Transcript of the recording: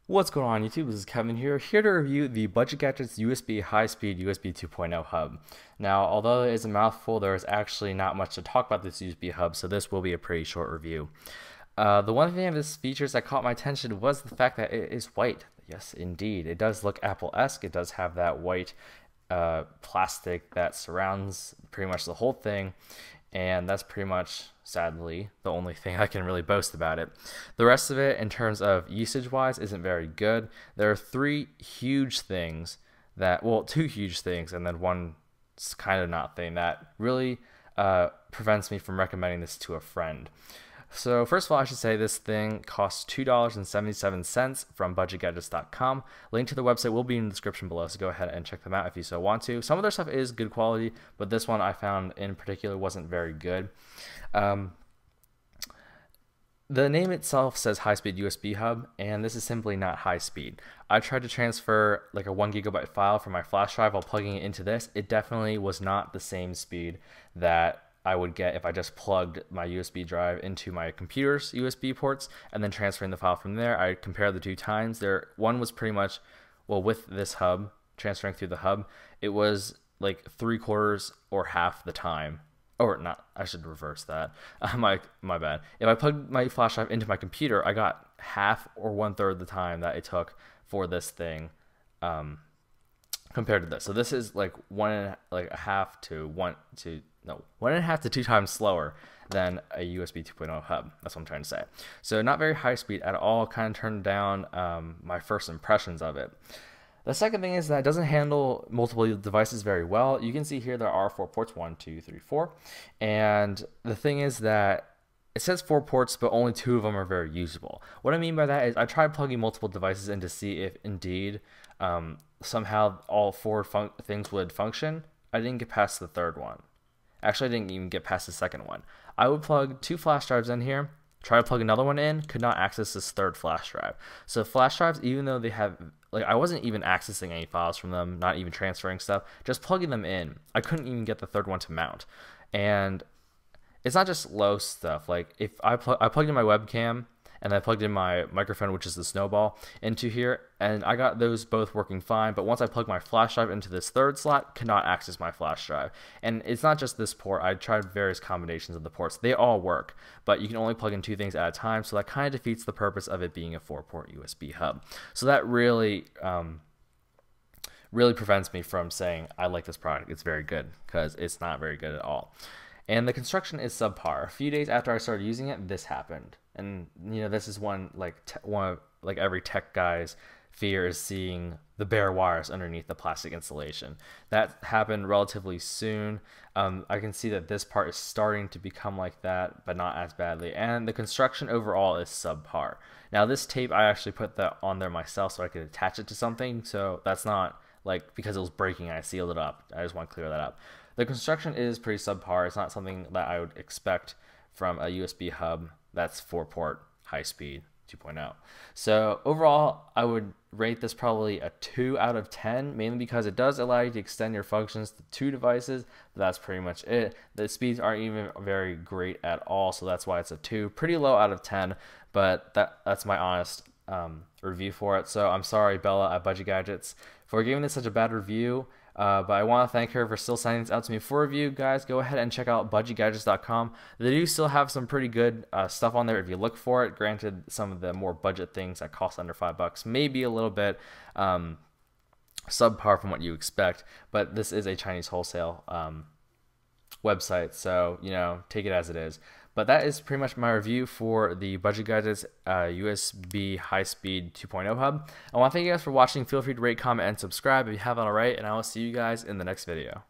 What's going on YouTube? This is Kevin here to review the BudgetGadgets USB high-speed USB 2.0 hub. Now, although it is a mouthful, there is actually not much to talk about this USB hub, so this will be a pretty short review. The one thing of this features that caught my attention was the fact that it is white. Yes, indeed. It does look Apple-esque. It does have that white plastic that surrounds pretty much the whole thing, and that's pretty much, sadly, the only thing I can really boast about it. The rest of it, in terms of usage-wise, isn't very good. There are two huge things, and then one kind of not thing that really prevents me from recommending this to a friend. So first of all, I should say this thing costs $2.77 from BudgetGadgets.com. Link to the website will be in the description below, so go ahead and check them out if you so want to. Some of their stuff is good quality, but this one I found in particular wasn't very good. The name itself says high-speed USB hub, and this is simply not high speed. I tried to transfer like a 1 GB file from my flash drive while plugging it into this. It definitely was not the same speed that I would get if I just plugged my USB drive into my computer's USB ports and then transferring the file from there. I compared the two times. One was pretty much, well, with this hub, transferring through the hub, it was like 3/4 or half the time. Or not, I should reverse that. My bad. If I plugged my flash drive into my computer, I got half or 1/3 the time that it took for this thing compared to this. So this is like one and a half to 2 times slower than a USB 2.0 hub. That's what I'm trying to say. So not very high speed at all. Kind of turned down my first impressions of it. The second thing is that it doesn't handle multiple devices very well. You can see here there are 4 ports, 1, 2, 3, 4. And the thing is that it says 4 ports, but only 2 of them are very usable. What I mean by that is I tried plugging multiple devices in to see if indeed somehow all 4 things would function. I didn't get past the third one. Actually, I didn't even get past the second one. I would plug 2 flash drives in here, try to plug another one in, could not access this third flash drive. So flash drives, even though they have, like, I wasn't even accessing any files from them, not even transferring stuff, just plugging them in. I couldn't even get the third one to mount. And it's not just low stuff. Like, if I plugged in my webcam, and I plugged in my microphone, which is the Snowball, into here, and I got those both working fine. But once I plugged my flash drive into this third slot, could not access my flash drive. And it's not just this port. I tried various combinations of the ports. They all work, but you can only plug in 2 things at a time, so that kind of defeats the purpose of it being a 4-port USB hub. So that really prevents me from saying I like this product. It's very good, because it's not very good at all. And the construction is subpar. A few days after I started using it, this happened. And you know, this is one of every tech guy's fear is seeing the bare wires underneath the plastic insulation. That happened relatively soon. I can see that this part is starting to become like that, but not as badly. And the construction overall is subpar. Now this tape, I actually put that on there myself so I could attach it to something. So that's not like because it was breaking, I sealed it up. I just want to clear that up. The construction is pretty subpar. It's not something that I would expect from a USB hub that's 4-port high-speed 2.0. So overall, I would rate this probably a 2 out of 10, mainly because it does allow you to extend your functions to 2 devices, but that's pretty much it. The speeds aren't even very great at all, so that's why it's a 2. Pretty low out of 10, but that's my honest review for it. So I'm sorry, Bella at Budget Gadgets, for giving this such a bad review. But I want to thank her for still sending this out to me for review. Guys, go ahead and check out BudgetGadgets.com. They do still have some pretty good stuff on there if you look for it. Granted, some of the more budget things that cost under $5 may be a little bit subpar from what you expect, but this is a Chinese wholesale website, so you know, take it as it is. But that is pretty much my review for the BudgetGadgets USB high-speed 2.0 hub. I want to thank you guys for watching. Feel free to rate, comment, and subscribe if you haven't already, and I will see you guys in the next video.